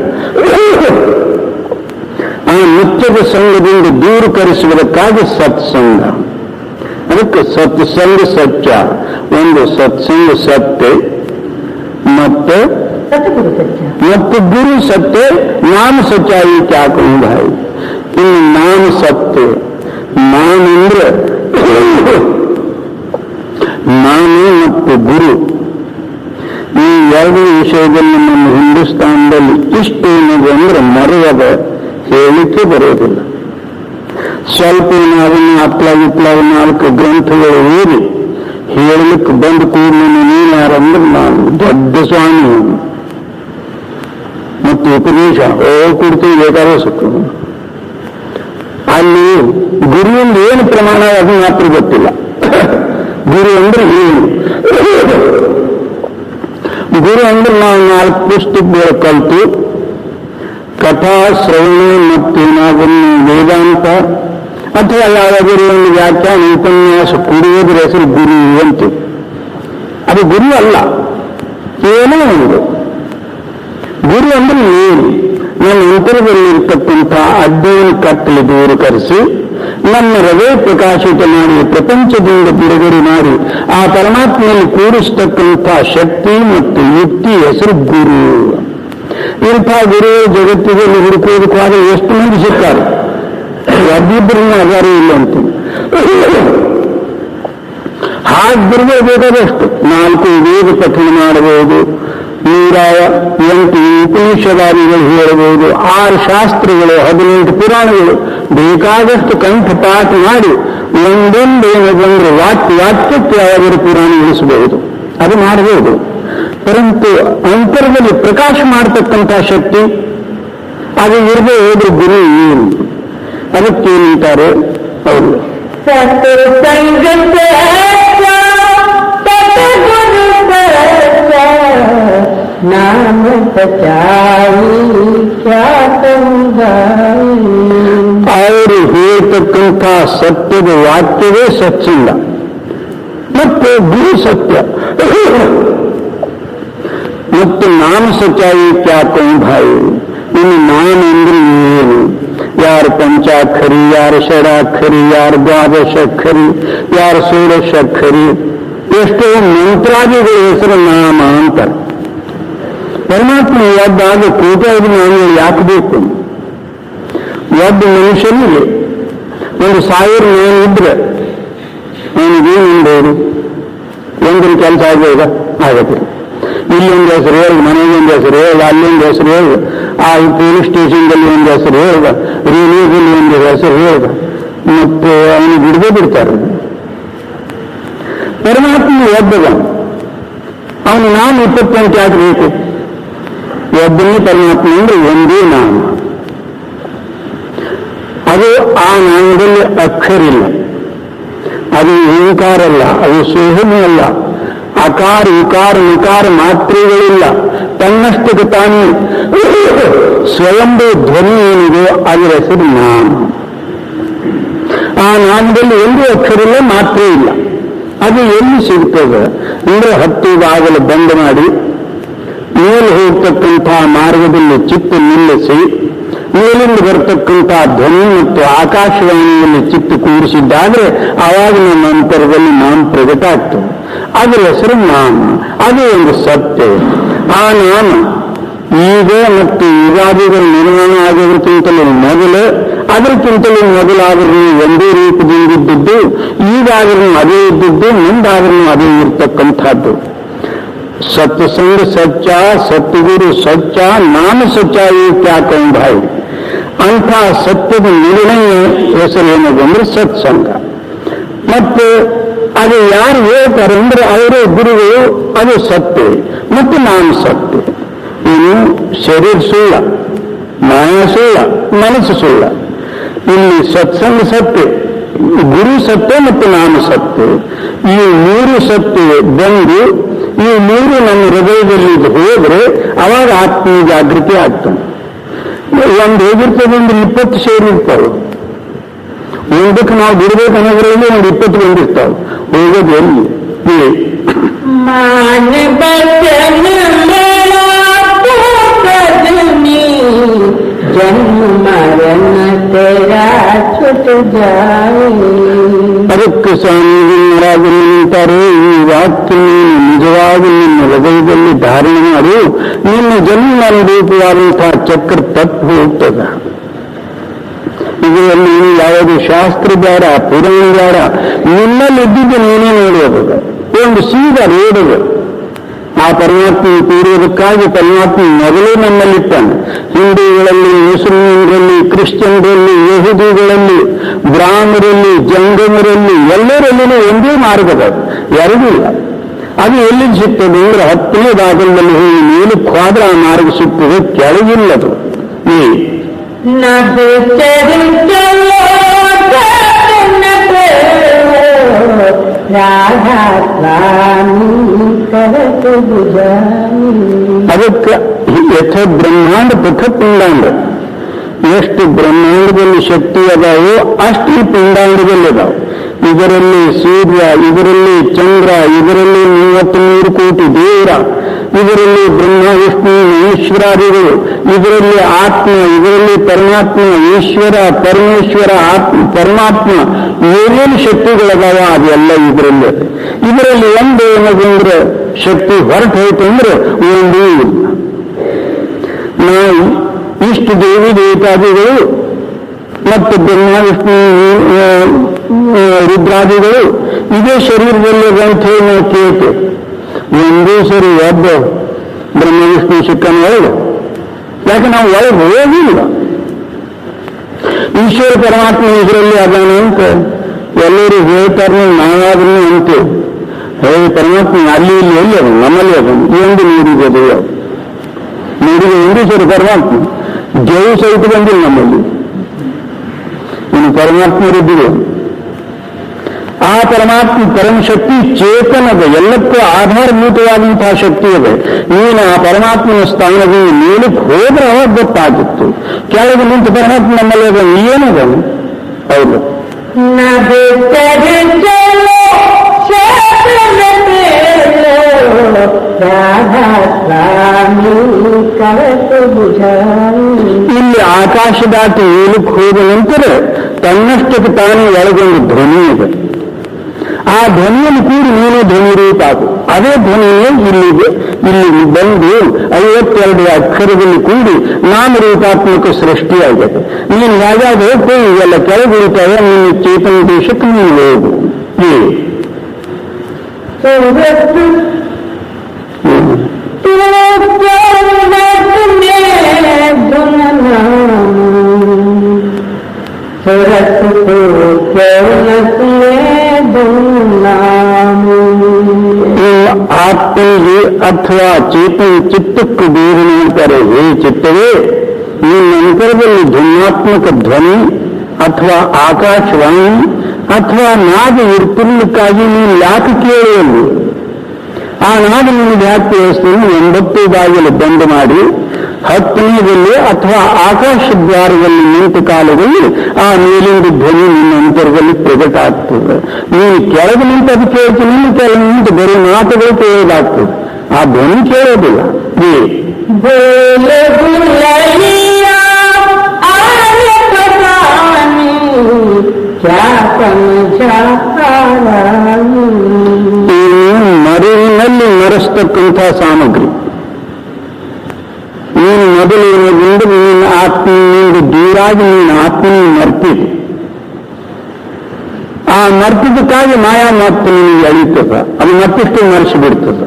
ಆ ನಿತ್ಯದ ಸಂಘದಿಂದ ದೂರೀಕರಿಸುವುದಕ್ಕಾಗಿ ಸತ್ಸಂಗ. ಅದಕ್ಕೆ ಸತ್ಸಂಗ ಸತ್ಯ. ಒಂದು ಸತ್ಸಂಗ ಸತ್ಯ, ಮತ್ತೆ ಗುರು ಸತ್ಯ. ನಾಮ ಸಚ್ಚಾಯಿ ಕ್ಯಾಕೊಂಡ. ಇನ್ನು ನಾಮ ಸತ್ಯ. ನಾನಂದ್ರೆ ನಾನು ಮತ್ತು ಗುರು, ಈ ಎರಡು ವಿಷಯದಲ್ಲಿ ನಮ್ಮ ಹಿಂದೂಸ್ತಾನದಲ್ಲಿ ಇಷ್ಟು ಏನಿದೆ ಅಂದ್ರೆ ಮರೆಯದ ಹೇಳಿಕೆ ಬರೋದಿಲ್ಲ. ಸ್ವಲ್ಪ ಅದನ್ನು ಅತ್ಲಾಗಿತ್ಲಾಗ 4 ಗ್ರಂಥಗಳು ಓದಿ ಹೇಳಲಿಕ್ಕೆ ಬಂದು ಕೂಡಲೇ ನೀನಾರಂದ್ರೆ ನಾನು ದೊಡ್ಡ ಸ್ವಾಮಿ ಮತ್ತು ಉಪದೇಶ ಕೊಡ್ತೀವಿ ಬೇಕಾದ್ರೆ ಸುತ್ತು. ಅಲ್ಲಿ ಗುರುವಿಂದ ಏನು ಪ್ರಮಾಣ ಅದು ಮಾತ್ರ ಗೊತ್ತಿಲ್ಲ. ಗುರು ಅಂದ್ರೆ ಏನು? ಗುರು ಅಂದ್ರೆ ನಾವು 4 ಪುಸ್ತಕಗಳು ಕಲಿತು ಕಥಾ ಶ್ರವಣ ಮತ್ತೇನಾದರೂ ವೇದಾಂತ ಅಥವಾ ಯಾವುದಾದರೂ ಒಂದು ವ್ಯಾಖ್ಯಾನ ಉಪನ್ಯಾಸ ಕೊಡುವುದರ ಹೆಸರು ಗುರು ಅಂತ. ಅದು ಗುರು ಅಲ್ಲ, ಏನೋ ಒಂದು. ಗುರು ಅಂದ್ರೆ ಏನು? ನನ್ನ ಅಂತರದಲ್ಲಿರ್ತಕ್ಕಂಥ ಅಧ್ಯಯನ ಕತ್ತಲೆ ದೂರೀಕರಿಸಿ ನಮ್ಮ ಹೃದಯ ಪ್ರಕಾಶಿತ ಮಾಡಿ ಪ್ರಪಂಚದಿಂದ ಬಿಡುಗಡೆ ಮಾಡಿ ಆ ಪರಮಾತ್ಮೆಯಲ್ಲಿ ಕೂಡಿಸ್ತಕ್ಕಂಥ ಶಕ್ತಿ ಮತ್ತು ಯುಕ್ತಿ ಹೆಸರು ಗುರು. ಇಂಥ ಗುರು ಜಗತ್ತಿನಲ್ಲಿ ಹುಡುಕೋದಕ್ಕಾದ್ರೆ ಎಷ್ಟು ಮಂದಿ ಸಿಗ್ತಾರೆ? ಒಬ್ಬಿಬ್ಬರನ್ನ ಅದಾರು ಇಲ್ಲ ಅಂತ. ಹಾಗೆ ಗುರುವೇ ಬೇಕಾದಷ್ಟು 4 ವೇದ ಪಠಣ ಮಾಡಬಹುದು, 108 ಉಪನಿಷದಾದಿಗಳು ಹೇಳಬಹುದು, 6 ಶಾಸ್ತ್ರಗಳು, 18 ಪುರಾಣಗಳು ಬೇಕಾದಷ್ಟು ಕಂಠಪಾಠ ಮಾಡಿ ಒಂದೊಂದೇನು ಬಂದ್ರೆ ವಾಕ್ಯಕ್ಕೆ ಯಾವಾದರೂ ಪುರಾಣ ಉಳಿಸಬಹುದು. ಅದು ಮಾಡಬಹುದು. ಪರಂತು ಅಂತರದಲ್ಲಿ ಪ್ರಕಾಶ ಮಾಡತಕ್ಕಂಥ ಶಕ್ತಿ ಅದು ಇರದೆ ಹೋದ್ರೆ ಗುರು ಏನು? ಅದಕ್ಕೇನಂತಾರೆ ಅವರು नाम सचाई क्या ಅವರು ಹೇಳ್ತಕ್ಕಂಥ ಸತ್ಯದ ವಾಕ್ಯವೇ ಸತ್ಸಂಗ ಮತ್ತು ಗುರು ಸತ್ಯ ಮತ್ತು ನಾಮ ಸಚಾಯಿ ಕ್ಯಾ ಭಾಯಿ. ಇನ್ನು ನಾಮ ಅಂದ್ರೆ ಏನು? ಯಾರು ಪಂಚಾಕ್ಷರಿ, ಯಾರು ಷಡಾಕ್ಷರಿ, ಯಾರು ದ್ವಾದಶಾಕ್ಷರಿ, ಯಾರು ಷೋಡಶಾಕ್ಷರಿ, ಎಷ್ಟೋ ಮಂತ್ರಾದಿಗಳ ಹೆಸರು ನಾಮ ಅಂತಾರೆ. ಪರಮಾತ್ಮ ಒಬ್ಬಾಗ ಕೋಟ್ಯಾದಿ ನಾಮಗಳು ಯಾಕೆ ಬೇಕು? ಒಬ್ಬ ಮನುಷ್ಯನಿಗೆ 1,000 ನಾಮ ಇದ್ರೆ ಅವನಿಗೇನುಂಬೋದು? ಒಂದಿನ ಕೆಲಸ ಆಗೋದ ಆಗತ್ತೆ. ಇಲ್ಲೊಂದು ಹೆಸರು ಹೇಳುದು, ಮನೆಗೊಂದು ಹೆಸರು ಹೇಳುದು, ಅಲ್ಲೊಂದು ಹೆಸರು ಹೇಳುದು, ಆ ಪೊಲೀಸ್ ಸ್ಟೇಷನ್ದಲ್ಲಿ ಒಂದು ಹೆಸರು ಹೇಳುದ, ರೇಡಿಯೋದಲ್ಲಿ ಒಂದು ಹೆಸರು ಹೇಳುದ, ಮತ್ತು ಅವನಿಗೆ ಬಿಡದೇ ಬಿಡ್ತಾರೆ. ಪರಮಾತ್ಮ ಒಬ್ಬಗ ಅವನು ನಾಮ 28 ಯಾಕೆ ಬೇಕು? ಒಬ್ಬನೇ ಪರಮಾತ್ಮ ಅಂದ್ರೆ ಒಂದೇ ನಾಮ. ಅದು ಆ ನಾಮದಲ್ಲಿ ಅಕ್ಷರಿಲ್ಲ, ಅದು ಓಂಕಾರ ಅಲ್ಲ, ಅದು ಸೋಹಮಿ ಅಲ್ಲ, ಅಕಾರ ಉಕಾರ ನಿಕಾರ ಮಾತ್ರೆಗಳಿಲ್ಲ. ತನ್ನಷ್ಟಕ್ಕೆ ತಾನು ಸ್ವಯಂಭೂ ಧ್ವನಿ ಏನಿದೆ ಅದರ ಹೆಸರು ನಾಮ. ಆ ನಾಮದಲ್ಲಿ ಒಂದು ಅಕ್ಷರ ಇಲ್ಲ, ಮಾತ್ರೆ ಇಲ್ಲ. ಅದು ಎಲ್ಲಿ ಸಿಗ್ತದೆ ಅಂದ್ರೆ 10 ಬಾಗಿಲು ಬಂದ್ ಮಾಡಿ ಮೇಲೆ ಹೋಗ್ತಕ್ಕಂಥ ಮಾರ್ಗದಲ್ಲಿ ಚಿತ್ತ ನಿಲ್ಲಿಸಿ ಮೇಲಿಂದ ಬರತಕ್ಕಂಥ ಧ್ವನಿ ಮತ್ತು ಆಕಾಶವಾಣಿಯಲ್ಲಿ ಚಿತ್ತ ಕೂರಿಸಿದ್ದಾದ್ರೆ ಆವಾಗ ನಮ್ಮ ಅಂತರದಲ್ಲಿ ನಾಮ ಪ್ರಗಟ ಆಗ್ತದೆ. ಅದರ ಹೆಸರು ನಾಮ. ಅದು ಒಂದು ಸತ್ಯ. ಆ ನಾಮ ಈಗ ಮತ್ತು ಯುಗಾದಿಗಳು ನಿರ್ಮಾಣ ಆಗೋದಕ್ಕಿಂತಲೂ ಮೊದಲು, ಅದಕ್ಕಿಂತಲೂ ಮೊದಲಾದರೂ ಒಂದೇ ರೂಪದಿಂದಿದ್ದು, ಈಗಾದರೂ ಅದೇ ಇದ್ದದ್ದು, ಮುಂದಾದರೂ ಅದೇ ಇರ್ತಕ್ಕಂಥದ್ದು. ಸತ್ಸಂಗ ಸಚ್ಚ, ಸತ್ಗುರು ಸಚ್ಚ, ನಾಮ ಸಚ್ಚ ಕ್ಯಾಕೊಂಡಾಯಿ. ಅಂಥ ಸತ್ಯದ ನಿರ್ಣಯ ಹೆಸರೇನು ಅಂದ್ರೆ ಸತ್ಸಂಗ. ಮತ್ತು ಅದು ಯಾರು ಹೇಳ್ತಾರೆ ಅಂದ್ರೆ ಅವರೇ ಗುರುಗಳು. ಅದು ಸತ್ಯ ಮತ್ತು ನಾಮ ಸತ್ಯ. ಇನ್ನು ಶರೀರ ಸುಳ್ಳ, ಮಾಯ ಸುಳ್ಳ, ಮನಸ್ಸು ಸುಳ್ಳ. ಇಲ್ಲಿ ಸತ್ಸಂಗ ಸತ್ಯ, ಗುರು ಸತ್ಯ ಮತ್ತು ನಾಮ ಸತ್ಯ. ಈ 3 ಸತ್ಯ ಬಂದು ಈ 3 ನಮ್ಮ ಹೃದಯದಲ್ಲಿ ಹೋದ್ರೆ ಅವಾಗ ಆತ್ಮ ಜಾಗೃತಿ ಆಗ್ತಾನೆ. ಒಂದು ಹೋಗಿರ್ತದೆ ಅಂದ್ರೆ 20 ಸೇರಿರ್ತಾವೆ. ಒಂದಕ್ಕೆ ನಾವು ಬಿಡ್ಬೇಕು ಅನ್ನೋದ್ರಲ್ಲಿ ಒಂದು 20 ಬಂದಿರ್ತಾವೆ. ಹೋಗೋದು ಎಲ್ಲಿ? ಜನ್ಮ ಮರಣ ತೇರಾ छुट जाए. ಅದಕ್ಕೆ ಸ್ವಾಮೀಜಿರಾಜರು ನಿಂತಾರೆ, ಈ ವಾಕ್ಯ ನಿಜವಾಗಿ ನಿಮ್ಮ ಹೃದಯದಲ್ಲಿ ಧಾರಣೆ ಮಾಡಿ ನಿನ್ನ ಜನ್ಮ ರೂಪವಾದಂತಹ ಚಕ್ರ ತಪ್ಪು ಹೋಗ್ತದ. ಇದರಲ್ಲಿ ಯಾವುದು ಶಾಸ್ತ್ರ ಬೇಡ, ಪುರಾಣ ಬೇಡ, ನಿನ್ನಲ್ಲಿ ಇದ್ದಿದ್ದು ನೀನೇ ನೋಡೋದು. ಒಂದು ಸೀದಾ ರೋಡದು. ಆ ಪರಮಾತ್ಮ ಕೂಡುವುದಕ್ಕಾಗಿ ಪರಮಾತ್ಮ ಮೊದಲೇ ನಮ್ಮಲ್ಲಿದ್ದಾನೆ. ಹಿಂದೂಗಳಲ್ಲಿ, ಮುಸ್ಲಿಮರಲ್ಲಿ, ಕ್ರಿಶ್ಚಿಯನ್ರಲ್ಲಿ, ಯಹೂದಿಗಳಲ್ಲಿ, ಬ್ರಾಹ್ಮರಲ್ಲಿ, ಜಂಗಮರಲ್ಲಿ ಎಲ್ಲರಲ್ಲೂ ಒಂದೇ ಮಾರ್ಗದ, ಎರಡೂ ಇಲ್ಲ. ಅದು ಎಲ್ಲಿ ಸಿಗ್ತದೆ ಅಂದ್ರೆ 10ನೇ ಭಾಗದಲ್ಲಿ ಹೋಗಿ ಮೇಲಕ್ಕೆ ಹೋದ್ರೆ ಆ ಮಾರ್ಗ ಸಿಗ್ತದೆ, ಕೆಳಗಿಲ್ಲದು. ಅದಕ್ಕೆ ಯಥ ಬ್ರಹ್ಮಾಂಡ ಪಥ ಪಿಂಡಾಂಡ. ಎಷ್ಟು ಬ್ರಹ್ಮಾಂಡದಲ್ಲಿ ಶಕ್ತಿ ಅದಾವೋ ಅಷ್ಟು ಪಿಂಡಾಂಡದಲ್ಲಿ ಅದಾವ. ಇದರಲ್ಲಿ ಸೂರ್ಯ, ಇದರಲ್ಲಿ ಚಂದ್ರ, ಇದರಲ್ಲಿ 33 ಕೋಟಿ ದೇವರ, ಇದರಲ್ಲಿ ಬ್ರಹ್ಮ ವಿಷ್ಣು ಈಶ್ವರಾದಿಗಳು, ಇದರಲ್ಲಿ ಆತ್ಮ, ಇದರಲ್ಲಿ ಪರಮಾತ್ಮ, ಈಶ್ವರ ಪರಮೇಶ್ವರ ಆತ್ಮ ಪರಮಾತ್ಮ, ಏನೇನು ಶಕ್ತಿಗಳದಾವ ಅದೆಲ್ಲ ಇದರಲ್ಲಿ. ಇದರಲ್ಲಿ ಒಂದು ಏನದಂದ್ರೆ ಶಕ್ತಿ ಹೊರಟು ಹೋಯ್ತು ಅಂದ್ರೆ ಒಂದೂ ಇಲ್ಲ. ನಾವು ಇಷ್ಟು ದೇವಿ ದೇವತಾದಿಗಳು ಮತ್ತು ಬ್ರಹ್ಮ ವಿಷ್ಣು ರುದ್ರಾದಿಗಳು ಇದೇ ಶರೀರದಲ್ಲಿ ಅಂತ ಹೇಳಿ ನಾವು ಕೇಳ್ತೇವೆ. ಒಂದೇ ಸರಿ ಒಬ್ಬ ಬ್ರಹ್ಮ ವಿಷ್ಣು ಸಿಕ್ಕನ ಒಳಗೆ, ಯಾಕೆ ನಾವು ಒಳಗೆ ಹೋಗಿಲ್ಲ. ಈಶ್ವರ ಪರಮಾತ್ಮ ಇದರಲ್ಲಿ ಅದಾನ ಅಂತ ಎಲ್ಲರೂ ಹೇಳ್ತಾರೆ, ನಾವಾದ್ರೂ ಅಂತೇವೆ. ಪರಮಾತ್ಮ ಅಲ್ಲಿ ಇಲ್ಲಿ ಎಲ್ಲಿ ಅವನು ನಮ್ಮಲ್ಲಿ ಅವನು ಎಂದು ನೀಡಿದೆ ನೀಡಿದ ಎಂದು ಸರಿ ಪರಮಾತ್ಮ ಜಯು ಸಹಿತ ಬಂದಿಲ್ಲ ನಮ್ಮಲ್ಲಿ ಇನ್ನು ಪರಮಾತ್ಮರಿದ್ದಿದೆ. ಆ ಪರಮಾತ್ಮ ಪರಮಶಕ್ತಿ ಚೇತನದ ಎಲ್ಲಕ್ಕೂ ಆಧಾರಭೂತವಾದಂತಹ ಶಕ್ತಿ ಇದೆ. ನೀನು ಆ ಪರಮಾತ್ಮನ ಸ್ಥಾನದಲ್ಲಿ ಮೇಲಕ್ಕೆ ಹೋದ್ರೆ ಅವಾಗ ಗೊತ್ತಾಗಿತ್ತು. ಕೆಳಗೆ ನಿಂತು ಪರಮಾತ್ಮ ನಮ್ಮಲ್ಲಿ ಅದ ಏನದನು? ಹೌದು. ಇಲ್ಲಿ ಆಕಾಶ ದಾಟಿ ಮೇಲಕ್ಕೆ ಹೋದ ನಂತರ ತನ್ನಷ್ಟಕ್ಕೆ ತಾನೇ ಒಳಗೊಂಡು ಧ್ವನಿ ಇದೆ. ಆ ಧ್ವನಿಯನ್ನು ಕೂಡಿ ನೀನೇ ಧ್ವನಿ ರೂಪ ಆಗು. ಅದೇ ಧ್ವನಿಯೇ ಇಲ್ಲಿ ಬಂದು 52 ಅಕ್ಷರದಲ್ಲಿ ಕೂಡಿ ನಾಮರೂಪಾತ್ಮಕ ಸೃಷ್ಟಿಯಾಗಿದೆ. ನೀನು ಯಾವ್ಯಾವ್ದು ಹೋಗ್ತೇವೆ ಇವೆಲ್ಲ ಕೆಳಗಿರುತ್ತವೆ. ನೀನು ಚೇತನ ದೇಶಕ್ಕೆ ನೀನು ಹೋಗು. ಆತ್ಮನಿಗೆ ಅಥವಾ ಚೇತನ ಚಿತ್ತಕ್ಕೂ ಬೇರೆ ನೋಡ್ತಾರೆ. ಹೇ ಚಿತ್ತವೇ, ಈ ನಂತರದಲ್ಲಿ ಧ್ವನ್ಯಾತ್ಮಕ ಧ್ವನಿ ಅಥವಾ ಆಕಾಶವಾಣಿ ಅಥವಾ ನಾದ ಇರ್ತಿರ್ಲಿಕ್ಕಾಗಿ ನೀನು ಯಾಕೆ ಕೇಳುವಲ್ಲಿ? ಆ ನಾದ ನಿಮಗೆ ಯಾಕೆ ವ್ಯವಸ್ಥೆಯನ್ನು 80 ಬಾಗಿಲು ಬಂದ್ ಮಾಡಿ 10ನೇದಲ್ಲಿ ಅಥವಾ ಆಕಾಶ ದ್ವಾರದಲ್ಲಿ ನಿಂತ ಕಾಲದಲ್ಲಿ ಆ ಮೇಲಿಂದ ಧ್ವನಿ ನಿನ್ನ ಅಂತರದಲ್ಲಿ ಪ್ರಕಟ ಆಗ್ತದೆ. ನೀನು ಕೆಳಗೆ ನಿಂತು ಅದು ಕೇಳ್ತೀನಿ, ನಿನ್ನ ಕೆಳಗೆ ನಿಂತು ಬರೀ ಮಾತುಗಳು ಕೇಳೋದಾಗ್ತದೆ. ಆ ಧ್ವನಿ ಕೇಳೋದಿಲ್ಲ. ಮರೆಯಿನಲ್ಲಿ ಮರೆಸ್ತಕ್ಕಂಥ ಸಾಮಗ್ರಿ. ನೀನು ಮೊದಲಿನದಿಂದ ನೀನು ಆತ್ಮನಿಂದ ದೂರಾಗಿ ನೀನು ಆತ್ಮನಿಗೆ ಮರ್ತಿದೆ. ಆ ಮರ್ತಿದ್ದಕ್ಕಾಗಿ ಮಾಯಾ ಮತ್ತು ನಿನಗೆ ಅಳಿತದ. ಅದು ಮತ್ತಿಷ್ಟು ಮರೆಸಿಬಿಡ್ತದ.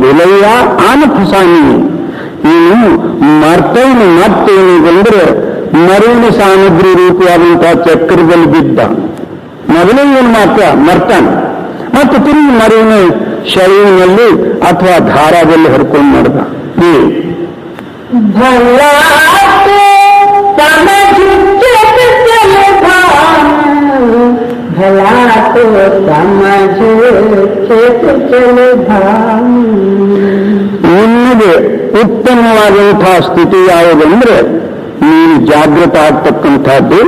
ಬೆಲೆಯ ಆನಫಸಾನಿ. ನೀನು ಮರ್ತವನು ಮತ್ತೇನು ಬಂದರೆ ಮರುವಿನ ಸಾಮಗ್ರಿ ರೂಪವಾದಂತಹ ಚಕ್ರದಲ್ಲಿ ಬಿದ್ದ. ಮೊದಲೇ ಏನು ಮಾತ್ರ ಮರ್ತಾನೆ. ಮತ್ತು ತಿರುಗಿ ಮರುವಿನ ಶರೀರಿನಲ್ಲಿ ಅಥವಾ ಧಾರಾದಲ್ಲಿ ಹರ್ಕೊಂಡು ಮಾಡಿದ. ನಿಮಗೆ ಉತ್ತಮವಾದಂತಹ ಸ್ಥಿತಿ ಯಾವುದಂದ್ರೆ ನೀನು ಜಾಗೃತ ಆಗ್ತಕ್ಕಂಥದ್ದು.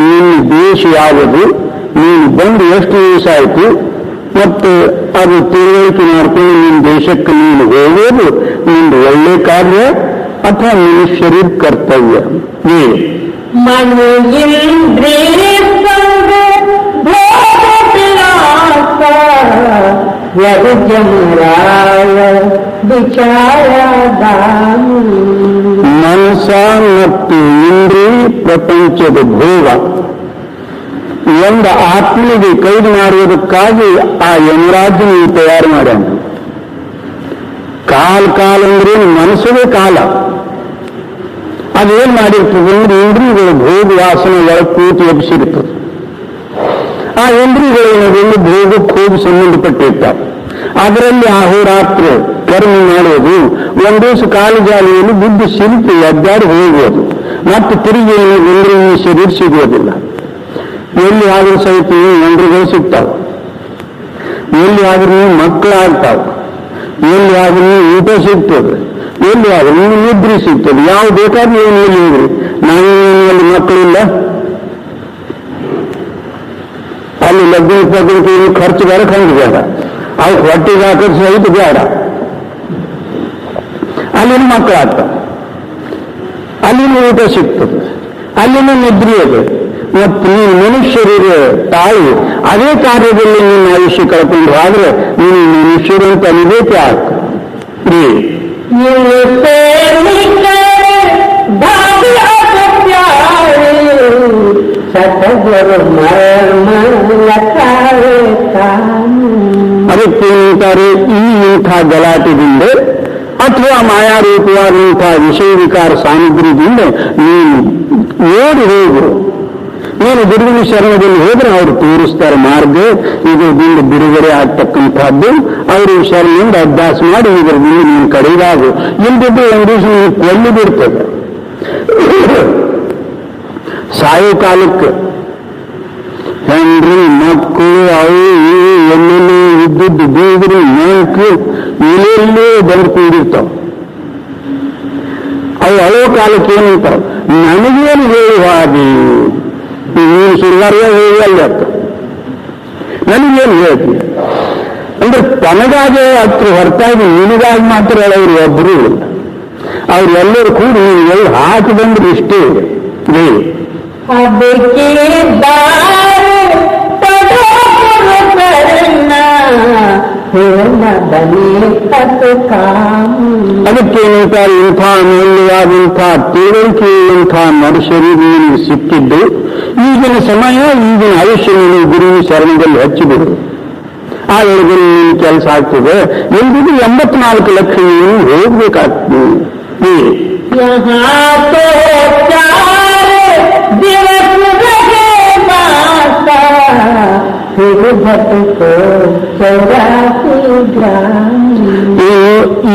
ನಿನ್ನ ದೇಶ ಯಾವುದು, ನೀನು ಬಂದು ಎಷ್ಟು ದಿವಸ ಆಯಿತು, ಮತ್ತು ಅದು ತಿಳುವಳಿಕೆ ಮಾಡ್ಕೊಂಡು ನಿನ್ನ ದೇಶಕ್ಕೆ ನೀನು ಹೋಗೋದು ನಿಂದು ಒಳ್ಳೆ ಕಾರ್ಯ ಅಥವಾ ನಿನ್ನ ಶರೀರ ಕರ್ತವ್ಯ. ಮನಸ ಮತ್ತು ಇಂದ್ರಿಯ ಪ್ರಪಂಚದ ಭೋಗ ಒಂದು ಆತ್ಮನಿಗೆ ಕೈದು ಮಾಡುವುದಕ್ಕಾಗಿ ಆ ಯಮರಾಜ ನೀವು ತಯಾರು ಮಾಡ್ಯಾನ. ಕಾಲ ಅಂದ್ರೆ ಮನಸ್ಸದೇ ಕಾಲ. ಅದೇನ್ ಮಾಡಿರ್ತದೆ ಅಂದ್ರೆ ಇಂದ್ರಿಯಗಳು ಭೋಗ ವಾಸನೆ ಒಳಗೆ ಕೂತು ಎಬ್ಸಿರ್ತದೆ. ಆ ಇಂದ್ರಿಯಗಳು ಭೋಗಕ್ಕೆ ಹೋಗಿ ಸಂಬಂಧಪಟ್ಟಿರ್ತಾವೆ. ಅದರಲ್ಲಿ ಅಹೋರಾತ್ರ ಕರ್ಮ ಮಾಡುವುದು, ಒಂದು ದಿವಸ ಕಾಲು ಜಾಲಿಯಲ್ಲಿ ಬುದ್ಧಿ ಸಿಲುಕಿ ಅಡ್ಡಾಡಿ ಹೋಗುವುದು, ಮತ್ತು ತಿರುಗಿ ಇಂದ್ರಿಯ ಶರೀರ ಸಿಗುವುದಿಲ್ಲ. ಎಲ್ಲಿ ಆದರೂ ಸಹಿತ ಇಂದ್ರಿಯಗಳು ಸಿಗ್ತಾವೆ, ಎಲ್ಲಿ ಆದ್ರೂ ಮಕ್ಕಳಾಗ್ತಾವೆ, ಎಲ್ಲಿ ಆದ್ರೂ ಊಟ ಸಿಗ್ತದೆ, ಎಲ್ಲಿ ಆದ್ರೂ ನಿದ್ರೆ ಸಿಗ್ತದೆ. ಯಾವ ಬೇಕಾದ್ರೂ ಏನು ಹೇಳಿದ್ರಿ. ನಾವೇನಲ್ಲಿ ಮಕ್ಕಳಿಲ್ಲ, ಅಲ್ಲಿ ಲಗ್ನ ಪಗ್ನಕ್ಕೆ ಖರ್ಚು ಬೇಡ, ಖಂಡು ಬೇಡ, ಅವ್ರು ಹೊಟ್ಟೆಗೆ ಹಾಕೋದು ಸಹಿತ ಬೇಡ. ಅಲ್ಲಿನ ಮಕ್ಕಳಾಗ್ತವೆ, ಅಲ್ಲಿನ ಊಟ ಸಿಗ್ತದೆ, ಅಲ್ಲಿನ ನಿದ್ರೆ ಇದೆ. ಮತ್ತು ನೀನು ಮನುಷ್ಯರಿಗೆ ತಾಯಿ ಅದೇ ಕಾರ್ಯದಲ್ಲಿ ನಿನ್ನ ಆಯುಷ್ಯ ಕಳ್ಕೊಂಡು ಆದ್ರೆ ನೀನು ಮನುಷ್ಯರು ಅಂತ ಅನುಭೂತಿ ಆಗ್ತದೆ. ಅದಕ್ಕೆ ಅಂತಾರೆ, ಈ ಇಂಥ ಗಲಾಟೆದಿಂದ ಅಥವಾ ಮಾಯಾರೂಪವಾದಂತಹ ವಿಷಯ ವಿಕಾರ ಸಾಮಗ್ರಿದಿಂದ ನೀನು ಓಡಿ ಹೋಗು. ನೀನು ಗುರುವಿನ ಶರಣದಲ್ಲಿ ಹೋದ್ರೆ ಅವರು ತೋರಿಸ್ತಾರೆ ಮಾರ್ಗ, ಇದರಿಂದ ಬಿಡುಗಡೆ ಆಗ್ತಕ್ಕಂಥದ್ದು. ಅವರು ಶರಣದಿಂದ ಅಭ್ಯಾಸ ಮಾಡಿ ಇದರಿಂದ ನೀನು ಕಡೆಗಾಗು, ಇಲ್ದಿದ್ದು ಒಂದು ದಿವಸ ನೀನು ಕೊಳ್ಳಿ ಬಿಡ್ತದೆ. ಸಾಯೋ ಕಾಲಕ್ಕೆ ಹೆಂಡ್ರಿ ಮಕ್ಕಳು ಅವು ಎಲ್ಲೆಲ್ಲೂ ಇದ್ದದ್ದು ಬೀಗ್ರಿ ನಾಲ್ಕು ಎಲ್ಲೆಲ್ಲೇ ಬಂದು ಕೂಡಿರ್ತಾವ. ಅವು ಅಳೋ ಕಾಲಕ್ಕೆ ಏನಂತಾವ, ನನಗೇನು ಹೇಳುವಾದಿ ನೀನು ಸುಳ್ಳಾರ್ಯ ಹೇಳಿ ಅರ್ಥ, ನನಗೇನು ಹೇಳ್ತೀನಿ ಅಂದ್ರೆ ತನಗಾಗಿ ಹತ್ರ ಹೊರತಾಗಿ ನಿನಗಾಗಿ ಮಾತ್ರ ಹೇಳೋರು ಒಬ್ಬರು ಇಲ್ಲ. ಅವ್ರೆಲ್ಲರೂ ಕೂಡಿ ನೀನು ಎಲ್ಲಿ ಹಾಕಿ ಬಂದ್ರೆ ಇಷ್ಟೇ ಇದೆ. ಅದಕ್ಕೇನಂತ ಇಂಥ ಅಮೂಲ್ಯವಾದಂಥ ತಿಳುವಳಿಕೆ ಇಂಥ ನರಶರೀರ ನಿನಗೆ ಸಿಕ್ಕಿದ್ದು. ಈಗಿನ ಸಮಯ, ಈಗಿನ ಆಯುಷ್ಯ ನೀನು ಗುರುವಿನ ಶರಣದಲ್ಲಿ ಹಚ್ಚಿಬಿಡು. ಆ ವೇಳೆಯಲ್ಲಿ ನೀನು ಕೆಲಸ ಆಗ್ತದೆ. ಎಂದಿಗೂ 84 ಲಕ್ಷ ನೀನು ಹೋಗ್ಬೇಕಾಗ್ತದೆ.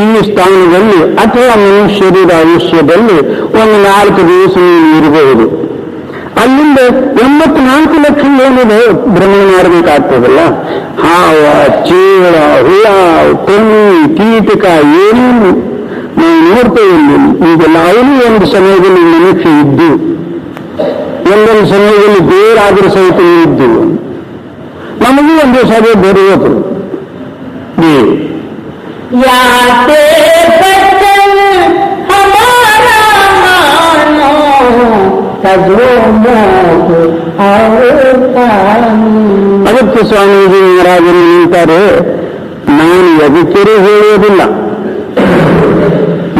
ಈ ಸ್ಥಾನದಲ್ಲಿ ಅಥವಾ ಮನುಷ್ಯರ ಆಯುಷ್ಯದಲ್ಲಿ ಒಂದು 4 ದಿವಸ ನೀನು ಇರಬಹುದು. ಅಲ್ಲಿಂದ 84 ಲಕ್ಷ ಏನಿದೆ ಭ್ರಮಣ ಮಾಡಬೇಕಾಗ್ತದಲ್ಲ. ಹಾವ, ಚೇಳ, ಹುಳ, ತೆಮ್ಮಿ, ಕೀಟಕ ಏನೇನು ನಾವು ನೋಡ್ತೇವೆ. ಈಗೆಲ್ಲ ಅವನು ಒಂದು ಸಮಯದಲ್ಲಿ ಮನುಷ್ಯ ಇದ್ದು, ಒಂದೊಂದು ಸಮಯದಲ್ಲಿ ಬೇರಾದರೂ ಸಹಿತ ಇದ್ದು, ನಮಗೂ ಒಂದು ಸಭೆ ಬರುವುದು. ಅದಕ್ಕೆ ಸ್ವಾಮೀಜಿ ಮಹಾರಾಜರು ಹೇಳ್ತಾರೆ, ನಾನು ಎದಕ್ಕರೂ ಹೇಳುವುದಿಲ್ಲ,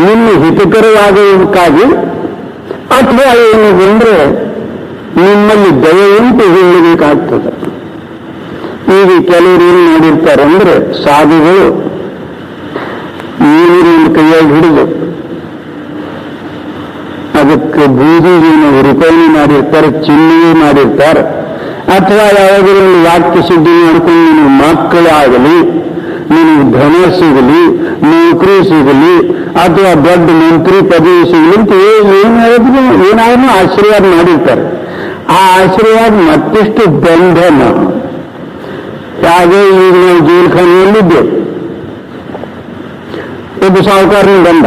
ನಿನ್ನ ಹಿತಕರವಾಗುವುದಕ್ಕಾಗಿ ಅಥವಾ ಏನು ಬಂದ್ರೆ ನಿಮ್ಮಲ್ಲಿ ದಯೆಯುಂಟು ಹೇಳಬೇಕಾಗ್ತದೆ. ಈಗ ಕೆಲವರು ಏನು ಮಾಡಿರ್ತಾರೆ ಅಂದ್ರೆ, ಸಾಧುಗಳು ನೀರಿನ ಕೈಯಾಗಿ ಹಿಡಿದು ಅದಕ್ಕೆ ಬೂದಿಯನ್ನು ರೂಪಾಯಿ ಮಾಡಿರ್ತಾರೆ, ಚಿಹ್ನೆ ಮಾಡಿರ್ತಾರೆ. ಅಥವಾ ಯಾವುದೇ ಒಂದು ವಾಕ್ಯ ಸಿದ್ಧಿ ಮಾಡಿಕೊಂಡು ನಿನಗೆ ಮಕ್ಕಳಾಗಲಿ, ನಿನಗೆ ಧನ ಸಿಗಲಿ, ನೌಕರಿ ಸಿಗಲಿ, ಅಥವಾ ದೊಡ್ಡ ಮಂತ್ರಿ ಪದವಿ ಸಿಗಲಿ ಅಂತ ಏನಾದ್ರೂ ಆಶೀರ್ವಾದ ಮಾಡಿರ್ತಾರೆ. ಆ ಆಶೀರ್ವಾದ ಮತ್ತಿಷ್ಟು ಬಂಧನ. ಹಾಗೆ ಈಗ ನಾವು ಜೈಲ್ಖಾನೆಯಲ್ಲಿದ್ದೇವೆ. ಒಬ್ಬ ಸಾಹುಕಾರನ ಬಂದ.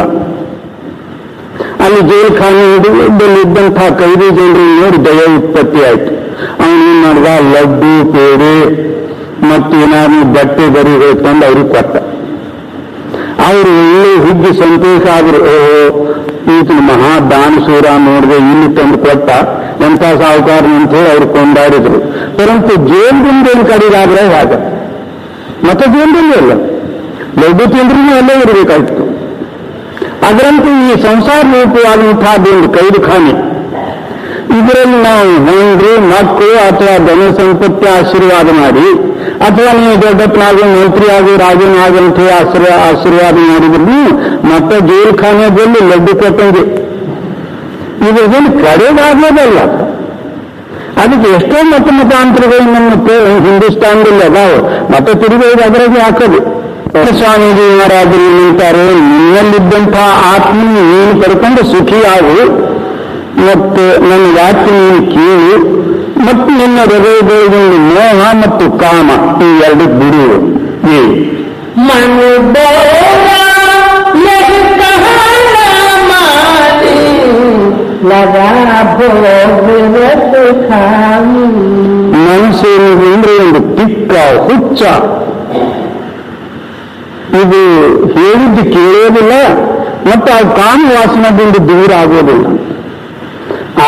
ಅಲ್ಲಿ ಜೈಲ್ಖಾನೆಯಲ್ಲಿದ್ದಂಥ 5 ಜನರನ್ನು ನೋಡಿ ದಯ ಉತ್ಪತ್ತಿ ಆಯಿತು. ಅವನೇನ್ ಮಾಡಿದ, ಲಡ್ಡು, ಪೇಡೆ ಮತ್ತೇನಾದ್ರು ಬಟ್ಟೆ ಬರಿ ಹೇಳ್ಕೊಂಡು ಅವ್ರಿಗೆ ಕೊಟ್ಟ. ಅವರು ಒಳ್ಳೆ ಹುಗ್ಗಿ ಸಂತೋಷ ಆದ್ರು. ಈತನ ಮಹಾ ದಾನಶೂರ ನೋಡಿದೆ, ಇಲ್ಲಿ ತಂದು ಕೊಟ್ಟ, ಎಂಥ ಸಾಹುಕಾರನ ಅಂತ ಹೇಳಿ ಅವ್ರು ಕೊಂಡಾಡಿದ್ರು. ಪರಂತು ಜೇಲ್ದಿಂದ ಏನು ಕಡಿದಾದ್ರೆ ಹಾಗೆ ಮತ್ತೆ ಜೇಲ್ದಲ್ಲಿ ಅಲ್ಲ, ಲಡ್ಡು ತಿಂದ್ರೂ ಅಲ್ಲೇ ಇರಬೇಕಾಯ್ತು. ಅದರಂತೆ ಈ ಸಂಸಾರ ರೂಪವಾದಂತಹದ್ದೊಂದು ಕೈದುಖಾನೆ. ಇದರಲ್ಲಿ ನಾವು ಹೆಂಡ್ರು, ಮಕ್ಕಳು ಅಥವಾ ಧನ ಸಂಪತ್ತಿ ಆಶೀರ್ವಾದ ಮಾಡಿ, ಅಥವಾ ನೀವು ದೊಡ್ಡಪ್ಪನಾಗು, ಮಂತ್ರಿ ಆಗು, ರಾಜನಾಗಂತ ಆಶೀರ್ವಾದ ಮಾಡಿದ್ರು ಮತ್ತೆ ಜೈಲ್ಖಾನೆಯಲ್ಲಿ ಲಡ್ಡು ಕೊಟ್ಟಂಗೆ. ಇದನ್ನು ಕಡೆಗಾಗೋದಲ್ಲ. ಅದಕ್ಕೆ ಎಷ್ಟೋ ಮತಾಂತರಗಳು ನಮ್ಮ ಹಿಂದೂಸ್ತಾನದಲ್ಲಿ ಅದಾವೆ. ಮತ್ತೆ ತಿರುಗಿ ಅದರಾಗೆ ಹಾಕೋದು. ಸ್ವಾಮೀಜಿ ಮಹಾರಾಜರು ನಿಂತಾರೆ, ನಿನ್ನಲ್ಲಿದ್ದಂತಹ ಆತ್ಮ ನೀನು ಪಡ್ಕೊಂಡು ಸುಖಿಯಾಗು, ಮತ್ತು ನನ್ನ ವಾಕ್ಯ ನೀನು ಕೇಳು, ಮತ್ತು ನಿನ್ನ ಹೃದಯದೊಳಗೊಂದು ಮೋಹ ಮತ್ತು ಕಾಮ ಈ ಎರಡು ಬಿಡು. ಮನಸ್ಸೇನಿದೆ ಅಂದ್ರೆ ಒಂದು ಟಿಕ್ಕ ಹುಚ್ಚ. ಇದು ಹೇಳಿದ್ದು ಕೇಳೋದಿಲ್ಲ ಮತ್ತು ಆ ಕಾಮ ವಾಸನದಿಂದ ದೂರ ಆಗೋದಿಲ್ಲ.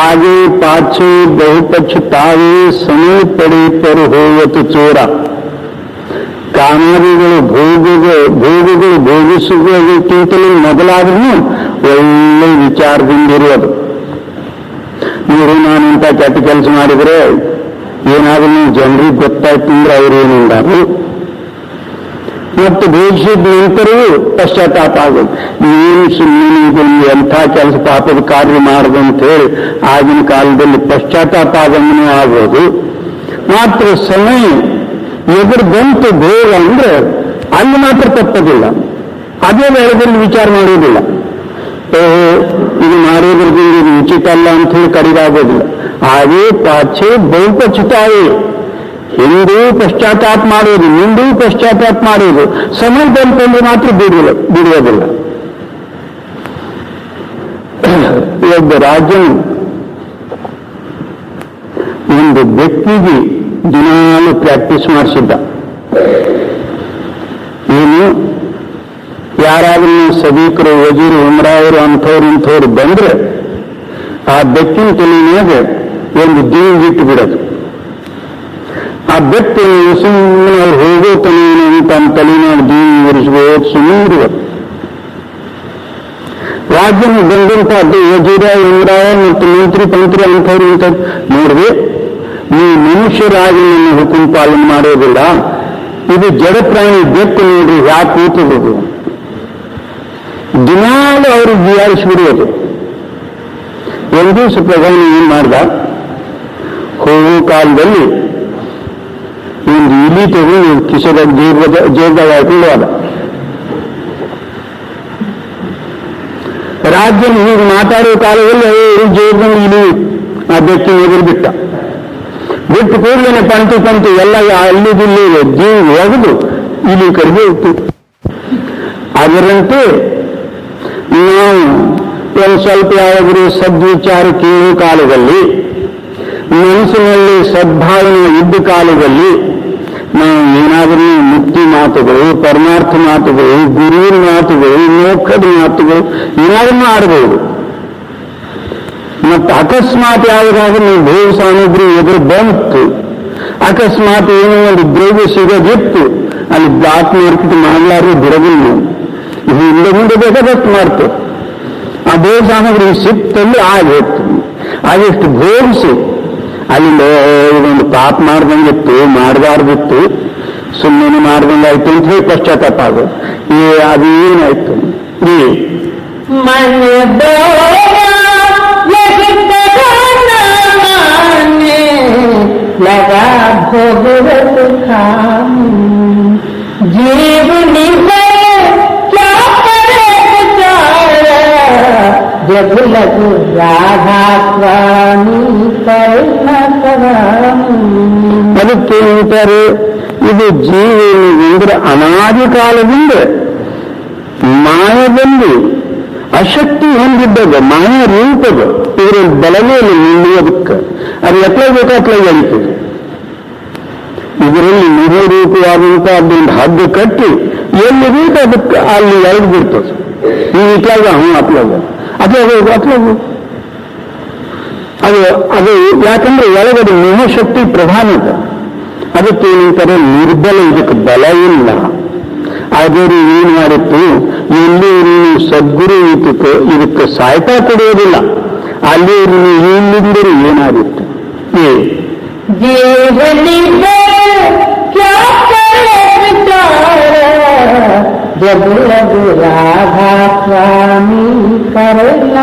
आगे पाछे ಬಹುಪಕ್ಷತಾವೇ ಸಮಯ ಪಡೆ ಪರು ಹೋವತ್ತು ಚೋರ. ಕಾಮಾದಿಗಳು ಭೋಗಗಳು ಭೋಗಿಸುವುದಕ್ಕಿಂತಲೂ ಮೊದಲಾದ್ರೂ ಒಳ್ಳೆ ವಿಚಾರದಿಂದಿರುವುದು. ನೀವು ನಾನಿಂತ ಕೆಟ್ಟ ಕೆಲಸ ಮಾಡಿದರೆ ಏನಾದ್ರೂ ಜನರಿಗೆ ಗೊತ್ತಾಯ್ತು ಅಂದ್ರೆ ಅವ್ರು ಏನಿದ್ದಾರೆ, ಮತ್ತು ಭವಿಷ್ಯದ ನಂತರವೂ ಪಶ್ಚಾತ್ತಾಪ ಆಗೋದು. ಏನು ಸುಮ್ಮನೆ ಇದನ್ನು ಎಂಥ ಕೆಲಸ ಪಾಪದ ಕಾರ್ಯ ಮಾಡುದು ಅಂತ ಹೇಳಿ ಆಗಿನ ಕಾಲದಲ್ಲಿ ಪಶ್ಚಾತ್ತಾಪ ಆಗಮನೂ ಆಗೋದು. ಮಾತ್ರ ಸಮಯ ಎದುರು ಬಂತು ಭೋಗ ಅಂದ್ರೆ ಅಲ್ಲಿ ಮಾತ್ರ ತಪ್ಪದಿಲ್ಲ. ಅದೇ ವೇಳೆಯಲ್ಲಿ ವಿಚಾರ ಮಾಡುವುದಿಲ್ಲ. ಇದು ಮಾಡೋದ್ರಿಂದ ಇದು ಉಚಿತ ಅಲ್ಲ ಅಂತ ಹೇಳಿ ಕಡಿದಾಗೋದಿಲ್ಲ. ಅದೇ ಪಾಚೆ ಬಹುಪಚಿತಾಯೇ, ಹಿಂದೂ ಪಶ್ಚಾತ್ತಾಪ ಮಾಡೋದು, ಮುಂದೂ ಪಶ್ಚಾತ್ತಾಪ ಮಾಡೋದು. ಸಮಯ ಬಂತಂದ್ರೆ ಮಾತ್ರ ಬಿಡುವುದಿಲ್ಲ. ಒಬ್ಬ ರಾಜನು ಒಂದು ವ್ಯಕ್ತಿಗೆ ದಿನಾಲು ಪ್ರಾಕ್ಟೀಸ್ ಮಾಡಿಸಿದ್ದ. ಏನು, ಯಾರಾದ್ರೂ ಸದೀಕರು, ವಜೀರು, ಉಮ್ರಾಯರು ಇಂಥವ್ರು ಬಂದ್ರೆ ಆ ಬೆಕ್ಕಿನ ತಲೆಯಾಗ ಒಂದು ದೀವಿಟ್ಟು ಬಿಡೋದು. ಆ ಬೆಕ್ಕು ಸುಮ್ಮನೆ ಅವ್ರು ಹೋಗೋ ತಲೆಯನ್ನು ತನ್ನ ತಲೆನಾಗ ದೀವಿ ಉರಿಸ್ಬೋದು, ಸುಮ್ಮನೆ ಇರುವುದು. ರಾಜ್ಯನ ಬಂದಂತಹದ್ದು ವಜೀರ, ಉಮ್ರಾಯ ಮತ್ತು ಮಂತ್ರಿ ಅಂಥವ್ರು ನೋಡಿದ್ರೆ, ನೀವು ಮನುಷ್ಯರಾಗಿ ನನ್ನ ಹುಕುಂ ಪಾಲನೆ ಮಾಡೋದಿಲ್ಲ, ಇದು ಜಡ ಪ್ರಾಣಿ ಬೆಕ್ಕು ನೋಡ್ರಿ ಯಾಕೆ ಕೂತಬಹುದು. ದಿನಾಲು ಅವರು ಜಿಯಾರಿಸಿಬಿಡುವುದು. ಒಂದು ದಿವಸ ಪ್ರಧಾನಿ ಏನ್ ಮಾಡ್ದ, ಹೋಗೋ ಕಾಲದಲ್ಲಿ ಒಂದು ಇಲಿ ತಗೊಂಡು ಕಿಸದ ಜೇಬದಾಗ ಹಾಕೊಂಡು ಹೋದ. ರಾಜ್ಯನ ಹೀಗೆ ಮಾತಾಡೋ ಕಾಲದಲ್ಲಿ ಜೇಬಲ್ಲಿ ಇಲಿ ಆ ಬೆಕ್ಕಿನ ಎದುರು ಬಿಟ್ಟು ಕೂಡಲೇ ಪಂತು ಎಲ್ಲ ಅಲ್ಲಿದಿಲ್ಲಿ ಜೀವ ಒಗೆದು ಇಲ್ಲಿ ಕಡೆಗೆ ಇತ್ತು. ಅದರಂತೆ ನಾವು ಒಂದು ಸ್ವಲ್ಪ ಯಾವಾಗಲೂ ಸದ್ವಿಚಾರ ಕೇಳುವ ಕಾಲದಲ್ಲಿ, ಮನಸ್ಸಿನಲ್ಲಿ ಸದ್ಭಾವನೆ ಇದ್ದ ಕಾಲದಲ್ಲಿ ನಾವು ಏನಾದರೂ ಮುಕ್ತಿ ಮಾತುಗಳು, ಪರಮಾರ್ಥ ಮಾತುಗಳು, ಗುರುವಿನ ಮಾತುಗಳು, ಮೋಕ್ಷದ ಮಾತುಗಳು ಏನಾದರೂ ಆಡಬಹುದು. ಮತ್ತು ಅಕಸ್ಮಾತ್ ಯಾವುದಾದ್ರೂ ನೀವು ಭೋಗ ಸಾಮಗ್ರಿ ಎದುರು ಬಂತು, ಅಕಸ್ಮಾತ್ ಏನೋ ಒಂದು ದ್ರವ್ಯ ಸಿಗೋದಿತ್ತು, ಅಲ್ಲಿ ಬ್ಲಾಕ್ ಮಾರ್ಕೆಟ್ ಮಾಡಲಾರು ಬಿಡೋದಿಲ್ಲ. ಇದು ಇಲ್ಲ ಮುಂದೆ ಬೇಕಾದಷ್ಟು ಮಾಡ್ತು. ಆ ಭೋಗ ಸಾಮಗ್ರಿ ಸಿಕ್ತಲ್ಲಿ ಆಗೋಯ್ತು. ಅದೆಷ್ಟು ಭೋಗಿಸಿ ಅಲ್ಲಿಂದ ಇದೊಂದು ಪಾಪ ಮಾಡ್ದಂಗಿತ್ತು, ಮಾಡಬಾರ್ದಿತ್ತು, ಸುಮ್ಮನೆ ಮಾಡ್ದಂಗಾಯ್ತು ಅಂತ ಹೇಳಿ ಪಶ್ಚಾತ್ತಾಪ ಆಗೋದು. ಅದು ಏನಾಯ್ತು लगा भोगवत खाम जीवनी में क्या करे बेचारा जब लग राधा स्वामी ಅದಕ್ಕೆ ಅಂತಾರೆ, ಇದು ಜೀವನ ಅಂದ್ರೆ ಅನಾದಿ ಕಾಲದಿಂದ ಮಾಯದಲ್ಲಿ ಅಶಕ್ತಿ ಹೊಂದಿದ್ದದ ಮಾಯ ರೂಪದ ಇದರ ಬಲವೇನು ನಿಲ್ಲುವುದಕ್ಕೆ ಅದು ಎತ್ತಲೇಬೇಕು ಅತ್ಲಾಗ ಎಳಿತದೆ. ಇದರಲ್ಲಿ ನಿಜರೂಪವಾದಂಥ ಅದೊಂದು ಹದ್ದು ಕಟ್ಟಿ ಎಲ್ಲಿ ಬೇಕು ಅದಕ್ಕೆ ಅಲ್ಲಿ ಎಳೆದು ಬಿಡ್ತದೆ. ನೀವು ಇತ್ಲಾಗ ಅತ್ಲಾಗ ಅತ್ಲಾಗ ಅದು ಯಾಕಂದ್ರೆ ಒಳಗಡೆ ಮೋಹಶಕ್ತಿ ಪ್ರಧಾನದ. ಅದಕ್ಕೆ ಏನಂತಾರೆ, ನಿರ್ಬಲ, ಇದಕ್ಕೆ ಬಲ ಇಲ್ಲ. ಆದರೆ ಏನು ಮಾಡಿತ್ತು, ಇಲ್ಲಿ ನೀವು ಸದ್ಗುರು ಇದಕ್ಕೆ ಸಹಾಯತಾ ಕೊಡುವುದಿಲ್ಲ. ಅಲ್ಲಿ ನೀವು ಇಲ್ಲಿಂದರೂ ಏನಾಗಿತ್ತು. ಜಗು ರಾಧಾ ಸ್ವಾಮಿ ಕರೆಲ್ಲ